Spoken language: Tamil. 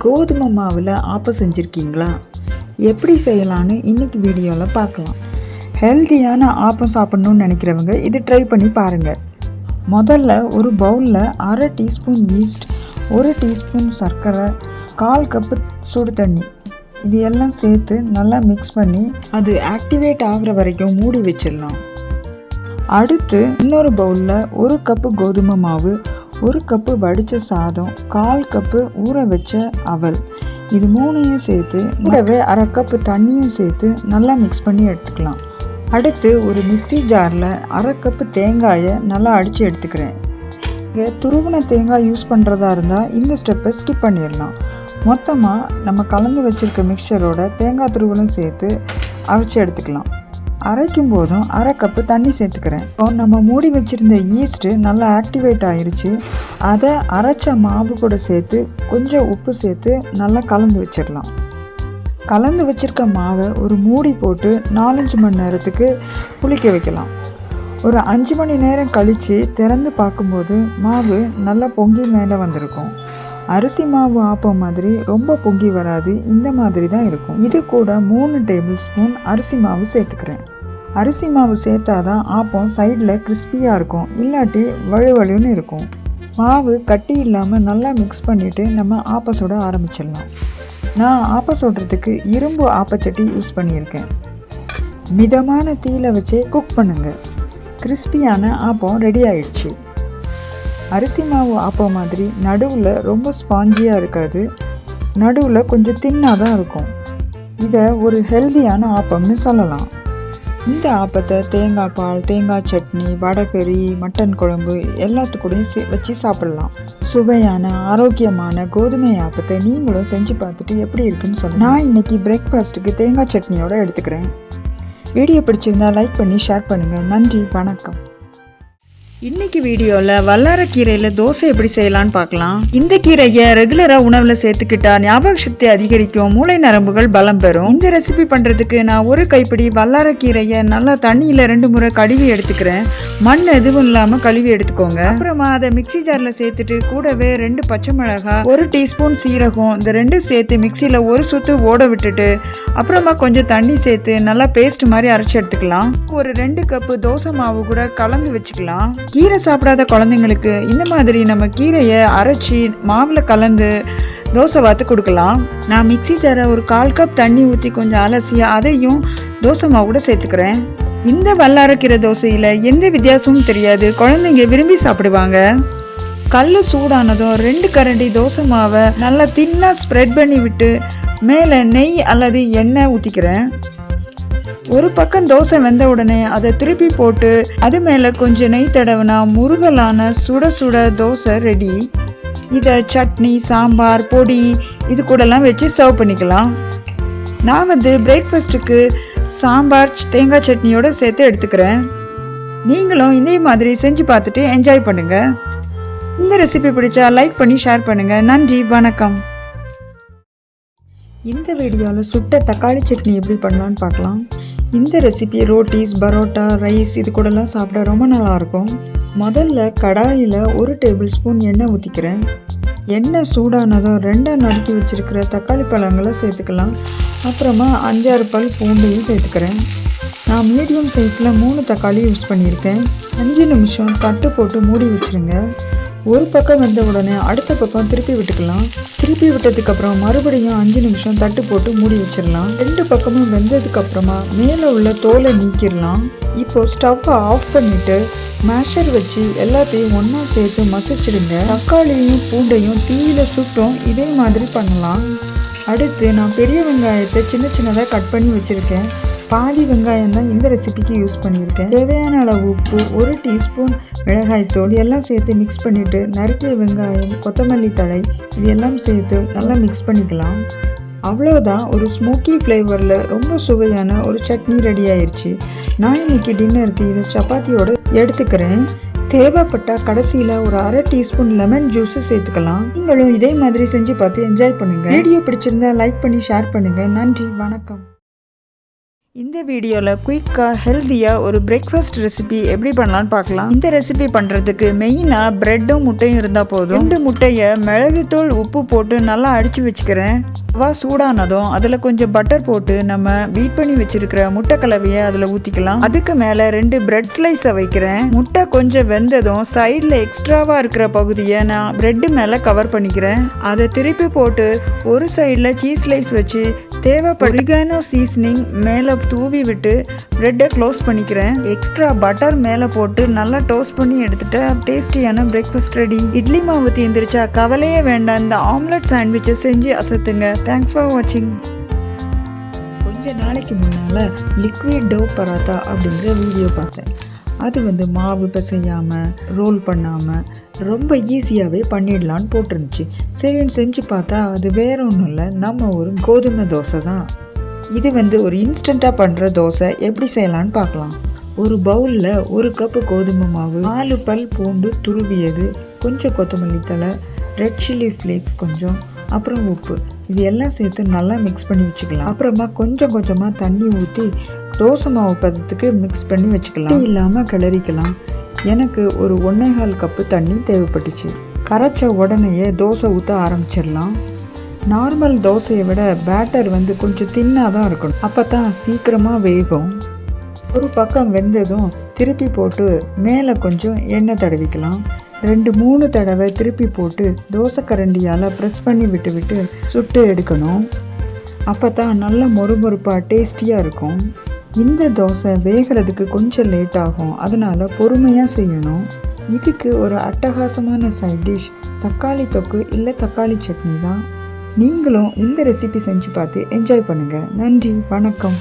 கோதுமை மாவில் ஆப்பம் செஞ்சுருக்கீங்களா? எப்படி செய்யலான்னு இன்றைக்கி வீடியோவில் பார்க்கலாம். ஹெல்த்தியான ஆப்பம் சாப்பிட்ணுன்னு நினைக்கிறவங்க இது ட்ரை பண்ணி பாருங்கள். முதல்ல ஒரு பவுலில் 1/2 டீஸ்பூன் ஈஸ்ட், 1 டீஸ்பூன் சர்க்கரை, 1/4 கப்பு சுடு தண்ணி இது எல்லாம் சேர்த்து நல்லா மிக்ஸ் பண்ணி அது ஆக்டிவேட் ஆகிற வரைக்கும் மூடி வச்சிடலாம். அடுத்து இன்னொரு பவுலில் 1 கப்பு கோதுமை மாவு, 1 கப்பு வடித்த சாதம், 1/4 கப்பு ஊற வச்ச அவல் இது 3ஐயும் சேர்த்து கூடவே 1/2 கப்பு தண்ணியும் சேர்த்து நல்லா மிக்ஸ் பண்ணி எடுத்துக்கலாம். அடுத்து ஒரு மிக்ஸி ஜாரில் 1/2 கப்பு தேங்காயை நல்லா அடித்து எடுத்துக்கிறேன். இங்கே துருவின தேங்காய் யூஸ் பண்ணுறதா இருந்தால் இந்த ஸ்டெப்பை ஸ்கிப் பண்ணிடலாம். மொத்தமாக நம்ம கலந்து வச்சுருக்க மிக்சரோட தேங்காய் துருவலும் சேர்த்து அரைச்சி எடுத்துக்கலாம். அரைக்கும் போதும் 1/2 கப்பு தண்ணி சேர்த்துக்கிறேன். இப்போ நம்ம மூடி வச்சுருந்த ஈஸ்ட்டு நல்லா ஆக்டிவேட் ஆகிருச்சு. அதை அரைச்ச மாவு கூட சேர்த்து கொஞ்சம் உப்பு சேர்த்து நல்லா கலந்து வச்சிடலாம். கலந்து வச்சுருக்க மாவை ஒரு மூடி போட்டு 4-5 மணி நேரத்துக்கு புளிக்க வைக்கலாம். ஒரு 5 மணி நேரம் கழித்து திறந்து பார்க்கும்போது மாவு நல்லா பொங்கி மேலே வந்திருக்கும். அரிசி மாவு ஆப்பம் மாதிரி ரொம்ப பொங்கி வராது, இந்த மாதிரி தான் இருக்கும். இது கூட 3 டேபிள் ஸ்பூன் அரிசி மாவு சேர்த்துக்கிறேன். அரிசி மாவு சேர்த்தாதான் ஆப்பம் சைடில் கிறிஸ்பியாக இருக்கும், இல்லாட்டி வழுவழுன்னு இருக்கும். மாவு கட்டி இல்லாமல் நல்லா மிக்ஸ் பண்ணிவிட்டு நம்ம ஆப்பம் சுட ஆரம்பிச்சிடலாம். நான் ஆப்பம் சுடுறதுக்கு இரும்பு ஆப்பச்சட்டி யூஸ் பண்ணியிருக்கேன். மிதமான தீயில வச்சு குக் பண்ணுங்கள். கிறிஸ்பியான ஆப்பம் ரெடி ஆயிடுச்சு. அரிசி மாவு ஆப்பம் மாதிரி நடுவில் ரொம்ப ஸ்பாஞ்சியாக இருக்காது, நடுவில் கொஞ்சம் தின்னாக தான் இருக்கும். இதை ஒரு ஹெல்தியான ஆப்பம்னு சொல்லலாம். இந்த ஆப்பத்தை தேங்காய் பால், தேங்காய் சட்னி, வடைக்கறி, மட்டன் குழம்பு எல்லாத்துக்கூடையும் வச்சு சாப்பிட்லாம். சுவையான ஆரோக்கியமான கோதுமை ஆப்பத்தை நீங்களும் செஞ்சு பார்த்துட்டு எப்படி இருக்குன்னு சொல்லுங்கள். நான் இன்றைக்கி பிரேக்ஃபாஸ்ட்டுக்கு தேங்காய் சட்னியோடு எடுத்துக்கிறேன். வீடியோ பிடிச்சிருந்தா லைக் பண்ணி ஷேர் பண்ணுங்கள். நன்றி, வணக்கம். இன்னைக்கு வீடியோவில் வல்லாரக்கீரையில் தோசை எப்படி செய்யலான்னு பார்க்கலாம். இந்த கீரையை ரெகுலராக உணவில் சேர்த்துக்கிட்டா ஞாபக சக்தி அதிகரிக்கும், மூளை நரம்புகள் பலம் பெறும். இந்த ரெசிபி பண்ணுறதுக்கு நான் 1 கைப்பிடி வல்லாரக்கீரையை நல்லா தண்ணியில் 2 முறை கழுவி எடுத்துக்கிறேன். மண் எதுவும் இல்லாமல் கழுவி எடுத்துக்கோங்க. அப்புறமா அதை மிக்ஸி ஜாரில் சேர்த்துட்டு கூடவே 2 பச்சை மிளகாய், 1 டீஸ்பூன் சீரகம் இந்த 2 சேர்த்து மிக்சியில் ஒரு சுற்று ஓட விட்டுட்டு அப்புறமா கொஞ்சம் தண்ணி சேர்த்து நல்லா பேஸ்ட் மாதிரி அரைச்சி எடுத்துக்கலாம். ஒரு 2 கப்பு தோசை மாவு கூட கலந்து வச்சுக்கலாம். கீரை சாப்பிடாத குழந்தைங்களுக்கு இந்த மாதிரி நம்ம கீரையை அரைச்சி மாவில் கலந்து தோசை வாத்து கொடுக்கலாம். நான் மிக்ஸி ஜாரை ஒரு 1/4 கப் தண்ணி ஊற்றி கொஞ்சம் அலசி அதையும் தோசை மாவு கூட சேர்த்துக்கிறேன். இந்த வல்லாரக்கீரை தோசையில் எந்த வித்தியாசமும் தெரியாது, குழந்தைங்க விரும்பி சாப்பிடுவாங்க. கல் சூடானதும் 2 கரண்டி தோசை மாவை நல்லா தின்னாக ஸ்ப்ரெட் பண்ணி விட்டு மேலே நெய் அல்லது எண்ணெய் ஊற்றிக்கிறேன். ஒரு பக்கம் தோசை வெந்த உடனே அதை திருப்பி போட்டு அது மேலே கொஞ்சம் நெய் தடவினா முருகலான சுட சுட தோசை ரெடி. இதை சட்னி, சாம்பார், பொடி இது கூடலாம் வச்சு சர்வ் பண்ணிக்கலாம். நான் பிரேக்ஃபாஸ்ட்டுக்கு சாம்பார், தேங்காய் சட்னியோடு சேர்த்து எடுத்துக்கிறேன். நீங்களும் இதே மாதிரி செஞ்சு பார்த்துட்டு என்ஜாய் பண்ணுங்கள். இந்த ரெசிபி பிடிச்சா லைக் பண்ணி ஷேர் பண்ணுங்கள். நன்றி, வணக்கம். இந்த வீடியோவில் சுட்ட தக்காளி சட்னி எப்படி பண்ணலான்னு பார்க்கலாம். இந்த ரெசிபி ரோட்டீஸ், பரோட்டா, ரைஸ் இது கூடலாம் சாப்பிட ரொம்ப நல்லாயிருக்கும். முதல்ல கடாயில் 1 டேபிள் ஸ்பூன் எண்ணெய் ஊற்றிக்கிறேன். எண்ணெய் சூடானதும் 2 நறுக்கி வச்சுருக்கிற தக்காளி பழங்களை சேர்த்துக்கலாம். அப்புறமா 5-6 பல் பூண்டையும் சேர்த்துக்கிறேன். நான் மீடியம் சைஸில் 3 தக்காளி யூஸ் பண்ணியிருக்கேன். 5 நிமிஷம் தட்டு போட்டு மூடி வச்சுருங்க. ஒரு பக்கம் வெந்த உடனே அடுத்த பக்கம் திருப்பி விட்டுக்கலாம். திருப்பி விட்டதுக்கப்புறம் மறுபடியும் 5 நிமிஷம் தட்டு போட்டு மூடி வச்சிடலாம். 2 பக்கமும் வெந்ததுக்கப்புறமா மேலே உள்ள தோலை நீக்கிடலாம். இப்போது ஸ்டவ்வை ஆஃப் பண்ணிவிட்டு மேஷர் வச்சு எல்லாத்தையும் ஒன்றா சேர்த்து மசிச்சிடுங்க. தக்காளியும் பூண்டையும் தீயில சுட்டும் இதே மாதிரி பண்ணலாம். அடுத்து நான் பெரிய வெங்காயத்தை சின்ன சின்னதாக கட் பண்ணி வச்சுருக்கேன். பாதி வெங்காயம் தான் இந்த ரெசிபிக்கு யூஸ் பண்ணியிருக்கேன். தேவையான அளவு உப்பு, 1 டீஸ்பூன் மிளகாய்த்தூள் எல்லாம் சேர்த்து மிக்ஸ் பண்ணிவிட்டு நறுக்கிய வெங்காயம், கொத்தமல்லி தழை இது எல்லாம் சேர்த்து நல்லா மிக்ஸ் பண்ணிக்கலாம். அவ்வளோதான், ஒரு ஸ்மோக்கி ஃப்ளேவரில் ரொம்ப சுவையான ஒரு சட்னி ரெடி ஆயிடுச்சு. நான் இன்னைக்கு டின்னருக்கு இதை சப்பாத்தியோடு எடுத்துக்கிறேன். தேவைப்பட்டால் கடைசியில் ஒரு 1/2 டீஸ்பூன் லெமன் ஜூஸு சேர்த்துக்கலாம். நீங்களும் இதே மாதிரி செஞ்சு பார்த்து என்ஜாய் பண்ணுங்கள். வீடியோ பிடிச்சிருந்தா லைக் பண்ணி ஷேர் பண்ணுங்கள். நன்றி, வணக்கம். இந்த வீடியோவில் குயிக்காக ஹெல்த்தியாக ஒரு பிரேக்ஃபாஸ்ட் ரெசிபி எப்படி பண்ணலான்னு பார்க்கலாம். இந்த ரெசிபி பண்ணுறதுக்கு மெயினாக ப்ரெட்டும் முட்டையும் இருந்தால் போதும். 2 முட்டையை மிளகுத்தூள் உப்பு போட்டு நல்லா அடித்து வச்சுக்கிறேன். ரவா சூடானதும் அதில் கொஞ்சம் பட்டர் போட்டு நம்ம பீட் பண்ணி வச்சுருக்கிற முட்டை கலவையை அதில் ஊற்றிக்கலாம். அதுக்கு மேலே 2 பிரெட் ஸ்லைஸை வைக்கிறேன். முட்டை கொஞ்சம் வெந்ததும் சைடில் எக்ஸ்ட்ராவாக இருக்கிற பகுதியை நான் ப்ரெட்டு மேலே கவர் பண்ணிக்கிறேன். அதை திருப்பி போட்டு ஒரு சைடில் சீஸ் ஸ்லைஸ் வச்சு தேவைப்படுகிற சீசனிங் மேலே தூவி விட்டு ப்ரெட்டை க்ளோஸ் பண்ணிக்கிறேன். எக்ஸ்ட்ரா பட்டர் மேலே போட்டு நல்லா டோஸ்ட் பண்ணி எடுத்துட்டு டேஸ்டியான பிரேக்ஃபாஸ்ட் ரெடி. இட்லி மாவு தீர்ந்துருச்சா கவலையே வேண்டாம், இந்த ஆம்லெட் சாண்ட்விச்சை செஞ்சு அசத்துங்க. தேங்க்ஸ் ஃபார் வாட்சிங். கொஞ்ச நாளைக்கு முன்னால் லிக்விட் டோ பராத்தா அப்படிங்கிற வீடியோ பார்த்தேன். அது மாவு பிசையாமல் ரோல் பண்ணாமல் ரொம்ப ஈஸியாகவே பண்ணிடலான்னு போட்டிருந்துச்சு. சரின்னு செஞ்சு பார்த்தா அது வேற ஒன்றும் இல்லை, நம்ம ஒரு கோதுமை தோசை தான். இது ஒரு இன்ஸ்டண்ட்டாக பண்ணுற தோசை. எப்படி செய்யலான்னு பார்க்கலாம். ஒரு பவுலில் 1 கப்பு கோதுமை மாவு, 4 பல் பூண்டு துருவியது, கொஞ்சம் கொத்தமல்லி தழை, ரெட் சில்லி ஃப்ளேக்ஸ் கொஞ்சம், அப்புறம் உப்பு, இது எல்லாம் சேர்த்து நல்லா மிக்ஸ் பண்ணி வச்சுக்கலாம். அப்புறமா கொஞ்சம் கொஞ்சமாக தண்ணி ஊற்றி தோசை மாவு பதத்துக்கு மிக்ஸ் பண்ணி வச்சுக்கலாம். இல்லாமல் கிளறிக்கலாம். எனக்கு ஒரு 1.25 கப்பு தண்ணி தேவைப்பட்டுச்சு. கரைச்ச உடனேயே தோசை ஊற்ற ஆரம்பிச்சிடலாம். நார்மல் தோசையை விட பேட்டர் கொஞ்சம் தின்னாக தான் இருக்கணும், அப்போ தான் சீக்கிரமாக வேகும். ஒரு பக்கம் வெந்ததும் திருப்பி போட்டு மேலே கொஞ்சம் எண்ணெய் தடவிக்கலாம். 2-3 தடவை திருப்பி போட்டு தோசை கரண்டியால் ப்ரெஸ் பண்ணி விட்டு சுட்டு எடுக்கணும். அப்போ தான் நல்ல மொறுமொறுப்பாக டேஸ்டியாக இருக்கும். இந்த தோசை வேகிறதுக்கு கொஞ்சம் லேட் ஆகும், அதனால் பொறுமையாக செய்யணும். இதுக்கு ஒரு அட்டகாசமான சைட் டிஷ் தக்காளி தொக்கு இல்லை தக்காளி சட்னி தான். நீங்களும் இந்த ரெசிபி செஞ்சு பார்த்து என்ஜாய் பண்ணுங்கள். நன்றி, வணக்கம்.